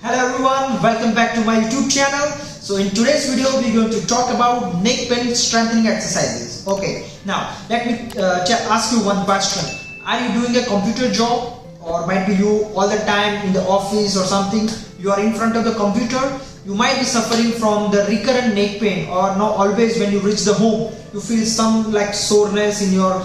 Hello everyone, welcome back to my YouTube channel. So in today's video we're going to talk about neck pain strengthening exercises. Okay, now let me ask you one question. Are you doing a computer job, or might be you all the time in the office or something? You are in front of the computer. You might be suffering from the recurrent neck pain, or not always when you reach the home you feel some like soreness in your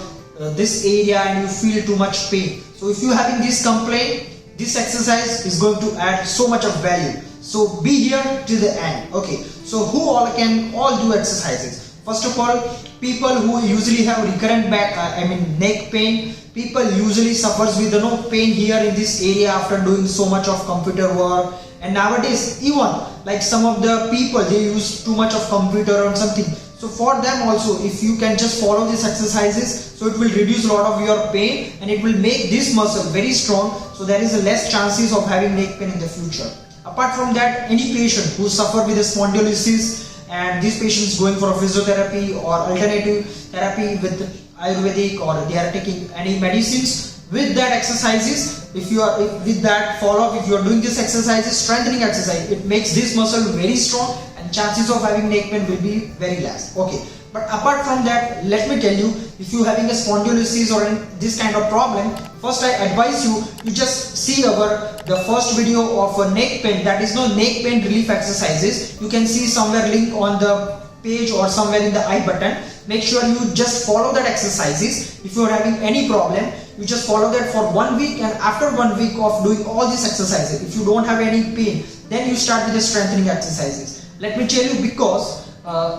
this area and you feel too much pain. So if you're having this complaint, this exercise is going to add so much of value. So be here till the end. Okay, so who all can do exercises? First of all, people who usually have recurrent neck pain. People usually suffers with pain here in this area after doing so much of computer work. And nowadays even like some of the people, they use too much of computer or something. So for them also, if you can just follow these exercises, so it will reduce a lot of your pain and it will make this muscle very strong, so there is a less chances of having neck pain in the future. Apart from that, any patient who suffer with a spondylosis and this patient is going for a physiotherapy or alternative therapy with Ayurvedic, or they are taking any medicines, with that exercises, if you are with that follow up, if you are doing this exercises, strengthening exercise, it makes this muscle very strong and chances of having neck pain will be very less. Okay, but apart from that, let me tell you, if you having a spondylosis or this kind of problem, first I advise you just see the first video of a neck pain, that is no neck pain relief exercises. You can see somewhere link on the page or somewhere in the I button. Make sure you just follow that exercises. If you are having any problem, you just follow that for 1 week, and after 1 week of doing all these exercises, if you don't have any pain, then you start with the strengthening exercises. Let me tell you, because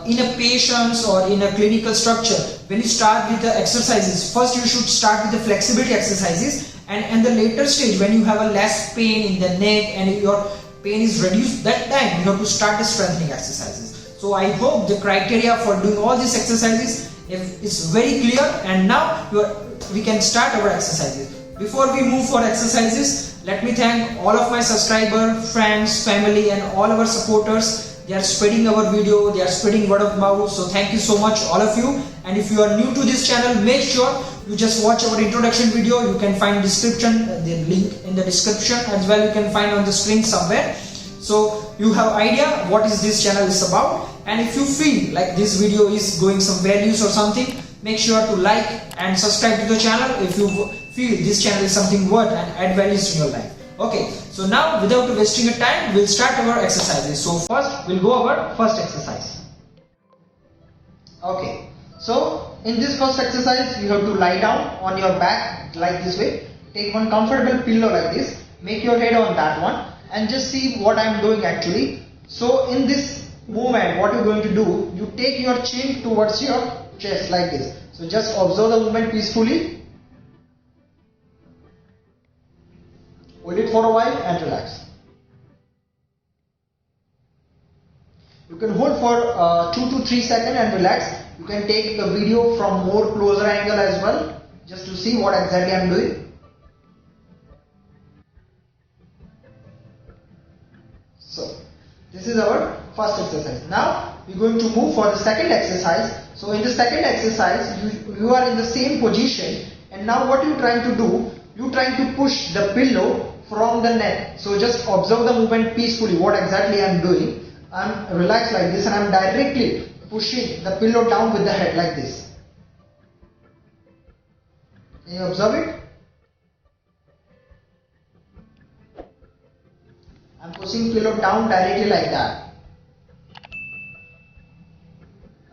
in a patient's or in a clinical structure, when you start with the exercises, first you should start with the flexibility exercises, and the later stage when you have a less pain in the neck and your pain is reduced, that time you have to start the strengthening exercises. So I hope the criteria for doing all these exercises is very clear, and now we can start our exercises. Before we move for exercises, let me thank all of my subscribers, friends, family and all our supporters. They are spreading our video, they are spreading word of mouth, so thank you so much all of you. And if you are new to this channel, make sure you just watch our introduction video. You can find description, the link in the description, as well you can find on the screen somewhere. So you have idea what is this channel is about. And if you feel like this video is going some values or something, make sure to like and subscribe to the channel if you feel this channel is something worth and add values in your life. Okay, so now without wasting your time, we'll start our exercises. So first we'll go over first exercise. Okay, so in this first exercise you have to lie down on your back like this way. Take one comfortable pillow like this, make your head on that one, and just see what I am doing actually. So in this movement, what you're going to do, you take your chin towards your chest like this. So just observe the movement peacefully. Hold it for a while and relax. You can hold for 2 to 3 seconds and relax. You can take the video from more closer angle as well, just to see what exactly I am doing. So this is our first exercise. Now we are going to move for the second exercise. So in the second exercise, you are in the same position, and now what you are trying to do, you are trying to push the pillow from the neck. So just observe the movement peacefully, what exactly I am doing. I am relaxed like this and I am directly pushing the pillow down with the head like this. Can you observe it? I am pushing pillow down directly like that.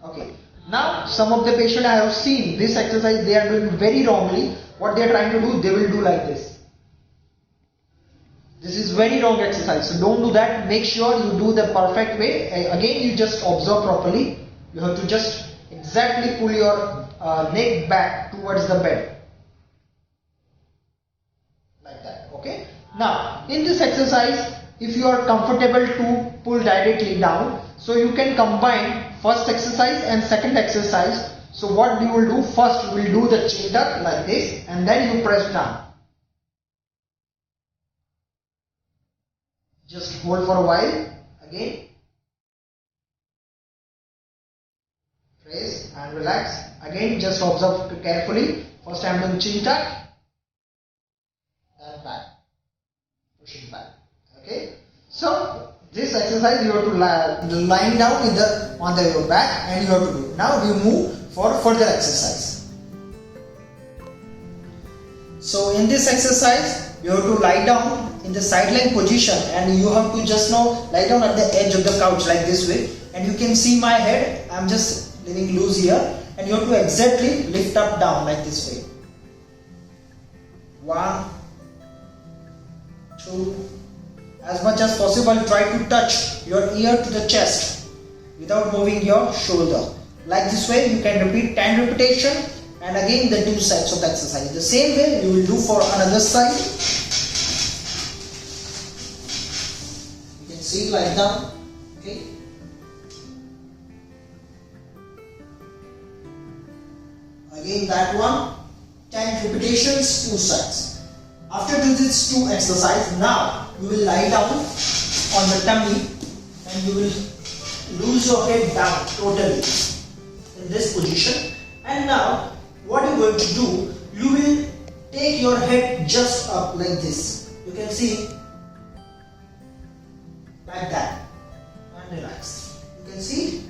Okay. Now some of the patients I have seen this exercise, they are doing very wrongly. What they are trying to do, they will do like this. This is very wrong exercise, so don't do that. Make sure you do the perfect way. Again, you just observe properly. You have to just exactly pull your neck back towards the bed. Like that, okay? Now, in this exercise, if you are comfortable to pull directly down, so you can combine first exercise and second exercise. So what you will do, first you will do the chin tuck like this, and then you press down. Just hold for a while, again, press and relax, again just observe carefully. First I am doing chin tuck and back, pushing back, okay. So this exercise you have to lying down on your back and you have to do. Now we move for further exercise. So in this exercise you have to lie down in the sideline position and you have to just now lie down at the edge of the couch like this way, and you can see my head. I'm just leaving loose here, and you have to exactly lift up down like this way. 1, 2. As much as possible try to touch your ear to the chest without moving your shoulder. Like this way you can repeat 10 repetitions, and again the 2 sides of the exercise. The same way you will do for another side. You can see like down. Okay. Again that one, 10 repetitions, 2 sides. After doing these 2 exercises, now you will lie down on the tummy and you will lose your head down totally in this position. And now what you're going to do, you will take your head just up like this. You can see like that, and relax. You can see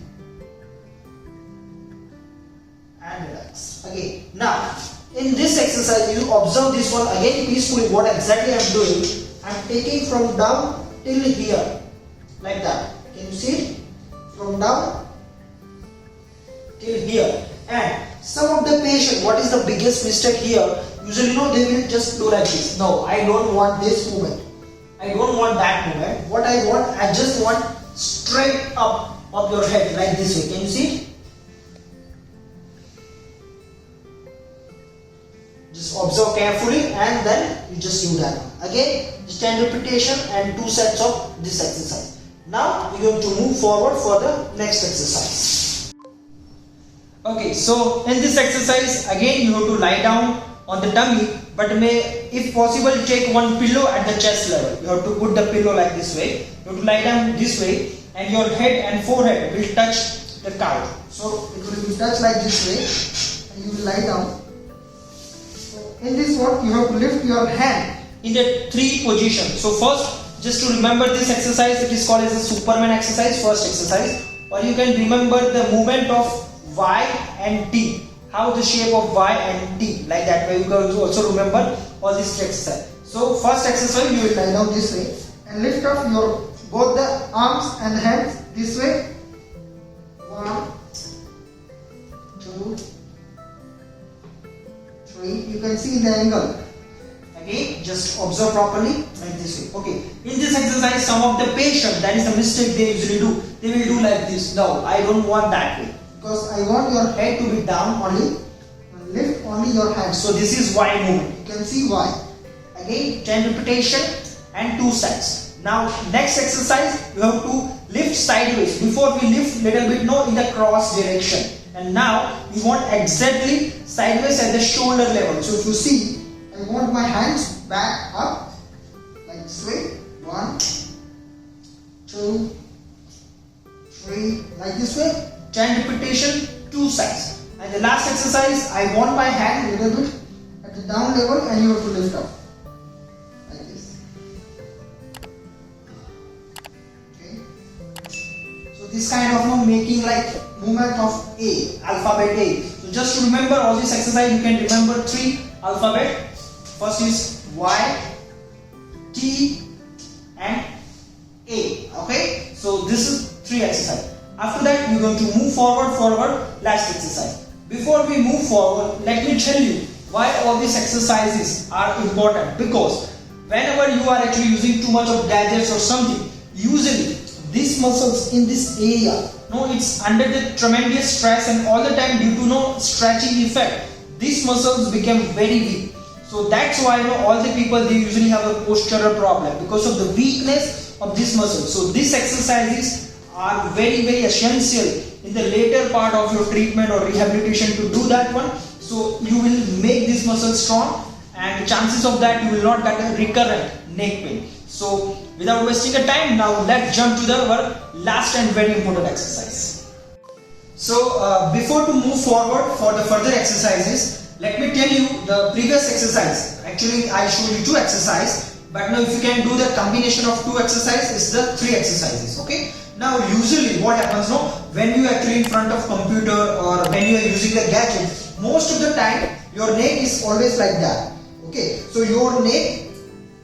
and relax. Okay, now in this exercise you observe this one again peacefully. What exactly I'm doing, I'm taking from down till here like that. Can you see it? From down till here. And some of the patients, what is the biggest mistake here? Usually they will just do like this. No, I don't want this movement, I don't want that movement. What I want, I just want straight up of your head like this way. Can you see it? Just observe carefully and then you just do that one. Again, just 10 repetition and 2 sets of this exercise. Now we're going to move forward for the next exercise. Okay, so in this exercise again you have to lie down on the tummy, but if possible take one pillow at the chest level. You have to put the pillow like this way. You have to lie down this way and your head and forehead will touch the couch. So it will be touched like this way and you will lie down. In this one, you have to lift your hand in the 3 positions. So first, just to remember this exercise, it is called as a Superman exercise, first exercise. Or you can remember the movement of Y and T. How the shape of Y and T, like that way you can also remember all these exercises. So first exercise, you will lie down this way and lift up your both the arms and hands this way. 1, 2, 3. You can see the angle. Again, just observe properly like this way. Okay. In this exercise, some of the patients, that is the mistake they usually do. They will do like this. No, I don't want that way, because I want your head to be down only. Lift only your hands. So this is Y movement. You can see Y. Again, 10 repetition and 2 sets. Now next exercise, you have to lift sideways. Before we lift little bit, in the cross direction. And now we want exactly sideways at the shoulder level. So if you see, I want my hands back up like this way. 1, 2, 3, like this way. 10 repetition, 2 sides. And the last exercise, I want my hand a little bit at the down level and you have to lift up like this. Okay. So this kind of making like movement of A, alphabet A. So just to remember all this exercise, you can remember 3 alphabet. First is Y, T and A. Okay. So this is 3 exercise. After that you are going to move forward, last exercise. Before we move forward, let me tell you why all these exercises are important. Because whenever you are actually using too much of gadgets or something, usually these muscles in this area, it's under the tremendous stress, and all the time due to stretching effect, these muscles become very weak. So that's why all the people, they usually have a postural problem because of the weakness of this muscle. So these exercises are very, very essential in the later part of your treatment or rehabilitation to do that one. So you will make this muscle strong, and the chances of that you will not get a recurrent neck pain. So without wasting a time, now let's jump to our last and very important exercise. So before to move forward for the further exercises, let me tell you the previous exercise. Actually I showed you 2 exercises. But now if you can do the combination of 2 exercises, it's the 3 exercises. Okay. Now usually what happens now, when you are actually in front of computer or when you are using the gadget, most of the time your neck is always like that. Okay, so your neck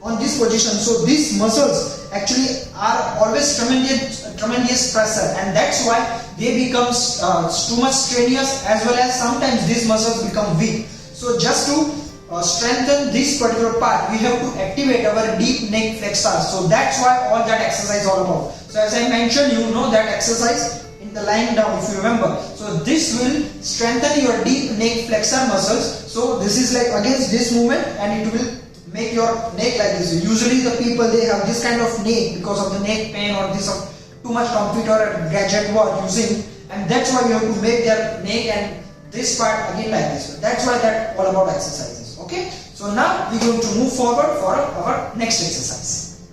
on this position, so these muscles actually are always tremendous pressure, and that's why they become too much strenuous, as well as sometimes these muscles become weak. So just to strengthen this particular part, we have to activate our deep neck flexors. So that's why all that exercise is all about. So as I mentioned, you know that exercise in the lying down, if you remember. So this will strengthen your deep neck flexor muscles. So this is like against this movement, and it will make your neck like this. Usually the people, they have this kind of neck because of the neck pain or this of too much computer and gadget work using, and that's why you have to make their neck and this part again like this. That's why that all about exercises. Okay, so now we're going to move forward for our next exercise.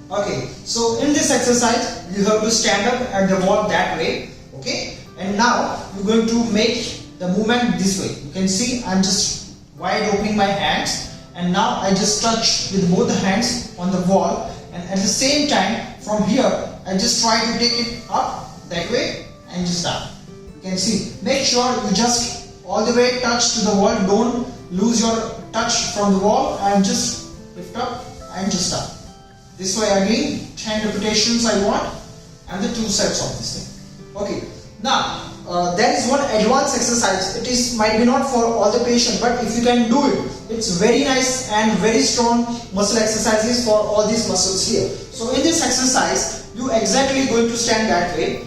Okay, so in this exercise you have to stand up at the wall that way. Okay, and now you're going to make the movement this way. You can see I'm just wide opening my hands, and now I just touch with both the hands on the wall, and at the same time from here I just try to take it up that way and just down. You can see, make sure you just all the way touch to the wall, don't lose your touch from the wall, and just lift up and just up. This way again 10 repetitions I want, and the 2 sets of this thing. Okay, now there is one advanced exercise. It is might be not for all the patient, but if you can do it, it's very nice and very strong muscle exercises for all these muscles here. So in this exercise you exactly going to stand that way.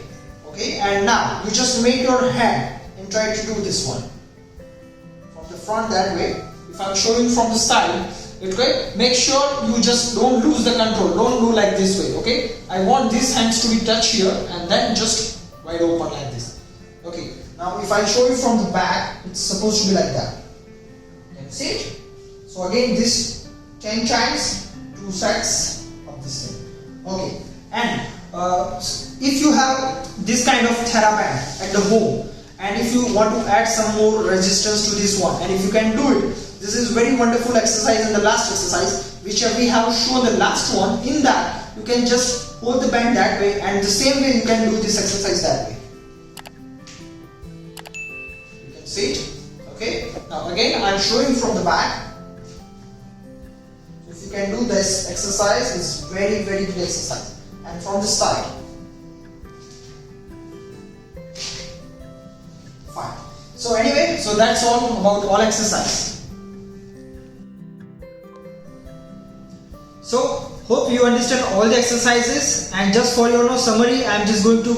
Okay, and now you just make your hand and try to do this one from the front that way. If I'm showing from the side, okay, make sure you just don't lose the control, don't do like this way. Okay, I want these hands to be touched here, and then just wide open like this. Okay, now if I show you from the back, it's supposed to be like that. You can see it. So again this 10 times, 2 sets of this thing. Okay, and if you have this kind of TheraBand at the home, and if you want to add some more resistance to this one, and if you can do it, this is very wonderful exercise. In the last exercise which we have shown the last one, in that you can just hold the band that way, and the same way you can do this exercise that way. You can see it. Okay, now again I am showing from the back. If you can do this exercise, it's very good exercise. And from the side. Fine. So anyway, so that's all about all exercise. So hope you understand all the exercises, and just for your summary, I am just going to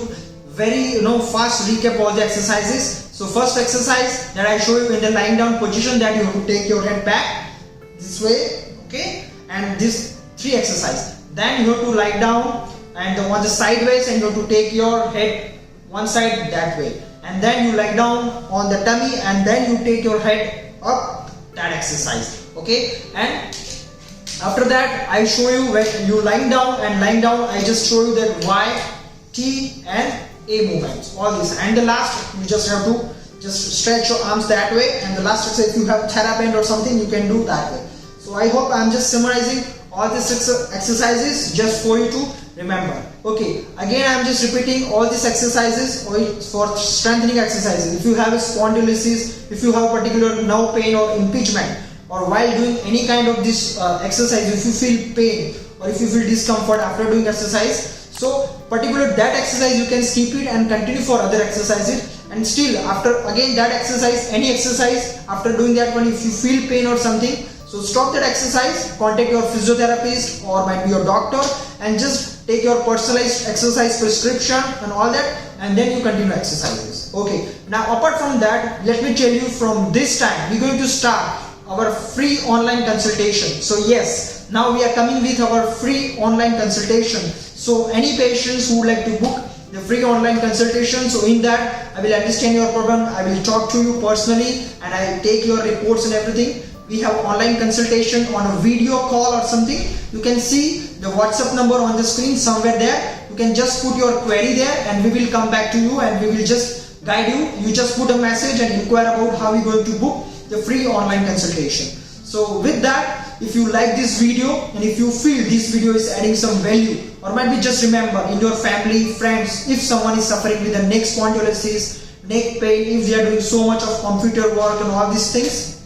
very fast recap all the exercises. So first exercise that I show you in the lying down position, that you have to take your head back this way, okay, and this 3 exercise. Then you have to lie down and on the sideways, and you have to take your head one side that way, and then you lie down on the tummy, and then you take your head up, that exercise. Okay, and after that I show you when you lying down, I just show you that Y, T and A movements, all this. And the last, you just have to just stretch your arms that way, and the last exercise, if you have TheraBand or something, you can do that way. So I hope I am just summarizing all these exercises just for you to remember. Okay, again I am just repeating all these exercises for strengthening exercises. If you have a spondylosis, if you have particular nerve pain or impingement, or while doing any kind of this exercise, if you feel pain or if you feel discomfort after doing exercise, so particular that exercise you can skip it and continue for other exercises. And still after again that exercise, any exercise after doing that one, if you feel pain or something, so stop that exercise, contact your physiotherapist or might be your doctor, and just take your personalized exercise prescription and all that, and then you continue exercises. Okay, now apart from that, let me tell you, from this time we're going to start our free online consultation. So yes, now we are coming with our free online consultation. So any patients who would like to book the free online consultation, so in that I will understand your problem, I will talk to you personally, and I will take your reports and everything. We have online consultation on a video call or something. You can see the WhatsApp number on the screen somewhere there. You can just put your query there, and we will come back to you, and we will just guide you. You just put a message and inquire about how you're going to book the free online consultation. So with that, if you like this video and if you feel this video is adding some value, or might be just remember in your family, friends, if someone is suffering with a neck spondylosis, neck pain, if they are doing so much of computer work and all these things,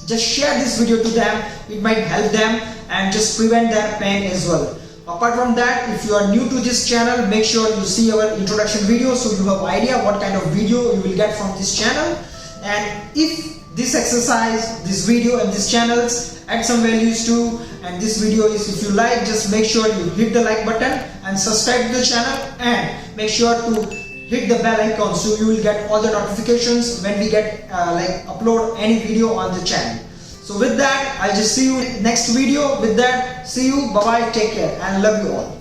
just share this video to them. It might help them and just prevent their pain as well. Apart from that, if you are new to this channel, make sure you see our introduction video so you have idea what kind of video you will get from this channel. And if this exercise, this video and these channels add some values too, and this video is, if you like, just make sure you hit the like button and subscribe to the channel, and make sure to hit the bell icon so you will get all the notifications when we get upload any video on the channel. So with that, I'll just see you next video. With that, see you, bye bye, take care and love you all.